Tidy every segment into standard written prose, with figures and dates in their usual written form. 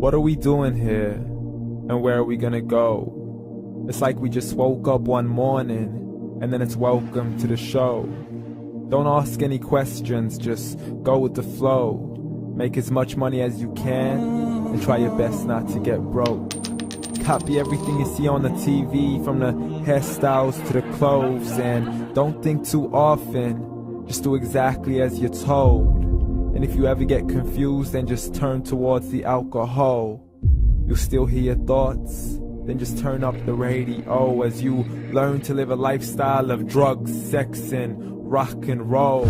What are we doing here? And where are we gonna go? It's like we just woke up one morning and then it's welcome to the show. Don't ask any questions, just go with the flow. Make as much money as you can and try your best not to get broke. Copy everything you see on the TV, from the hairstyles to the clothes, and don't think too often, just do exactly as you're told. And if you ever get confused, then just turn towards the alcohol. You'll still hear your thoughts, then just turn up the radio as you learn to live a lifestyle of drugs, sex, and rock and roll.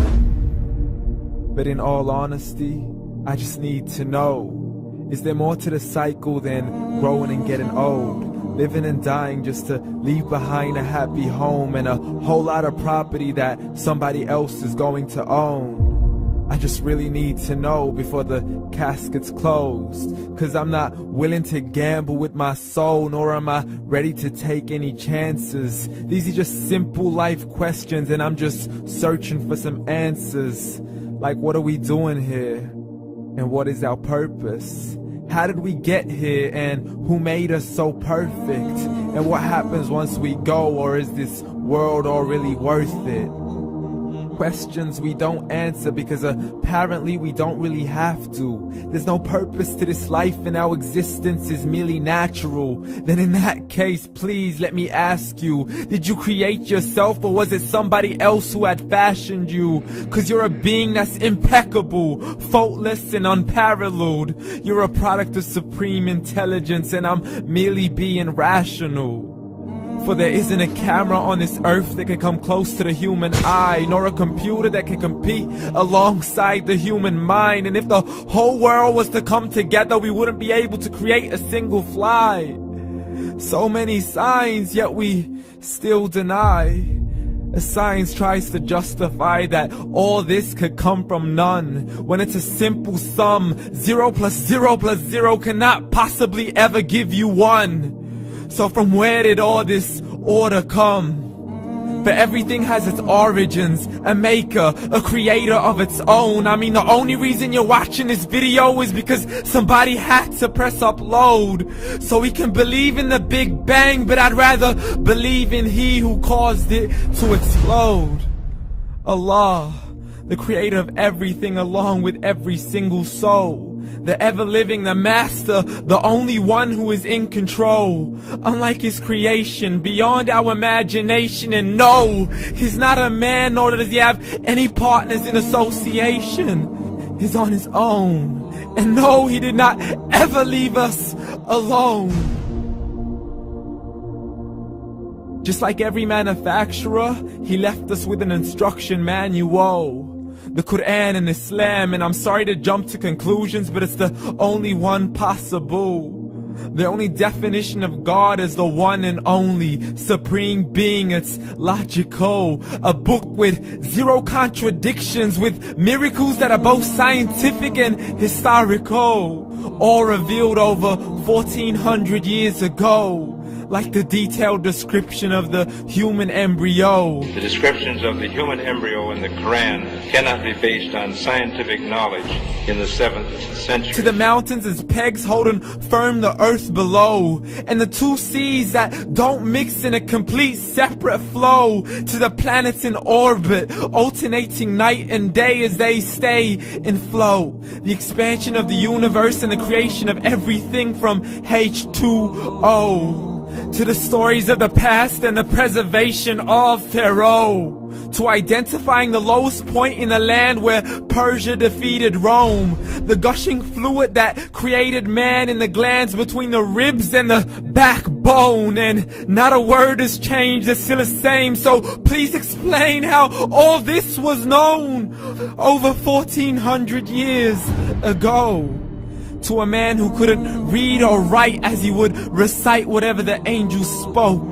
But in all honesty, I just need to know, is there more to the cycle than growing and getting old? Living and dying just to leave behind a happy home and a whole lot of property that somebody else is going to own. I just really need to know before the casket's closed, 'cause I'm not willing to gamble with my soul, nor am I ready to take any chances. These are just simple life questions and I'm just searching for some answers. Like, what are we doing here? And what is our purpose? How did we get here, and who made us so perfect? And what happens once we go, or is this world all really worth it? Questions we don't answer because apparently we don't really have to. There's no purpose to this life and our existence is merely natural. Then in that case, please let me ask you, did you create yourself, or was it somebody else who had fashioned you? 'Cause you're a being that's impeccable, faultless and unparalleled. You're a product of supreme intelligence and I'm merely being rational. For there isn't a camera on this earth that can come close to the human eye, nor a computer that can compete alongside the human mind. And if the whole world was to come together, we wouldn't be able to create a single fly. So many signs, yet we still deny. As science tries to justify that all this could come from none, when it's a simple sum. 0 plus 0 plus 0 cannot possibly ever give you 1. So from where did all this order come? For everything has its origins, a maker, a creator of its own. I mean, the only reason you're watching this video is because somebody had to press upload, so we can believe in the Big Bang, but I'd rather believe in He who caused it to explode. Allah, the creator of everything along with every single soul. The ever-living, the master, the only one who is in control. Unlike his creation, beyond our imagination. And no, he's not a man, nor does he have any partners in association. He's on his own. And no, he did not ever leave us alone. Just like every manufacturer, he left us with an instruction manual. The Quran and Islam, and I'm sorry to jump to conclusions, but it's the only one possible. The only definition of God is the one and only supreme being. It's logical, a book with 0 contradictions, with miracles that are both scientific and historical, all revealed over 1400 years ago. Like the detailed description of the human embryo. The descriptions of the human embryo in the Quran cannot be based on scientific knowledge in the 7th century. To the mountains as pegs holding firm the earth below, and the 2 seas that don't mix in a complete separate flow. To the planets in orbit, alternating night and day as they stay in flow. The expansion of the universe and the creation of everything from H2O. To the stories of the past and the preservation of Pharaoh. To identifying the lowest point in the land where Persia defeated Rome. The gushing fluid that created man in the glands between the ribs and the backbone. And not a word has changed, it's still the same. So please explain how all this was known over 1400 years ago. To a man who couldn't read or write as he would recite whatever the angels spoke.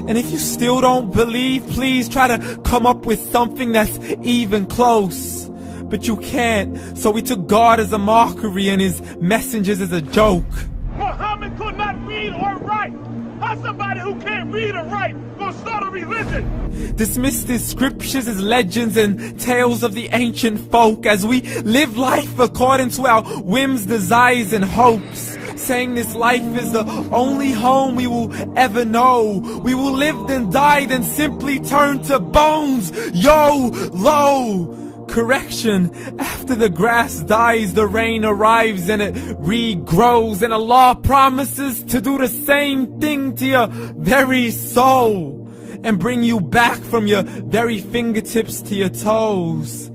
And if you still don't believe, please try to come up with something that's even close. But you can't, so we took God as a mockery and his messengers as a joke. Muhammad could not read or write. How's somebody who can't read or write gonna start a religion? Dismissed his scriptures as legends and tales of the ancient folk as we live life according to our whims, desires, and hopes. saying this life is the only home we will ever know. We will live then die, then simply turn to bones. YOLO! Correction, after the grass dies, the rain arrives and it regrows, and Allah promises to do the same thing to your very soul and bring you back from your very fingertips to your toes,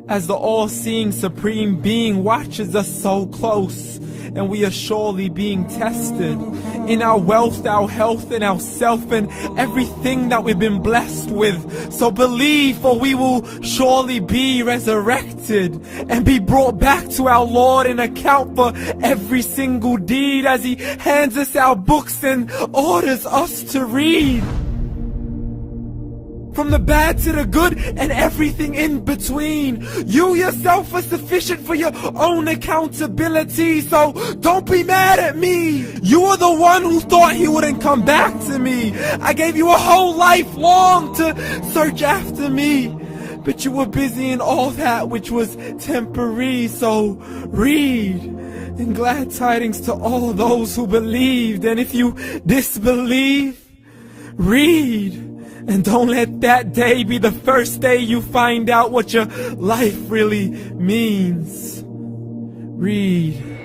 as the all-seeing supreme being watches us so close, and we are surely being tested in our wealth, our health, and our self, and everything that we've been blessed with. So believe, for we will surely be resurrected and be brought back to our Lord and account for every single deed, as He hands us our books and orders us to read. From the bad to the good and everything in between. You yourself are sufficient for your own accountability, so don't be mad at me. You are the one who thought He wouldn't come back to me. I gave you a whole life long to search after me, but you were busy in all that which was temporary. So read, and glad tidings to all those who believed. And if you disbelieve, read. And don't let that day be the first day you find out what your life really means. Read.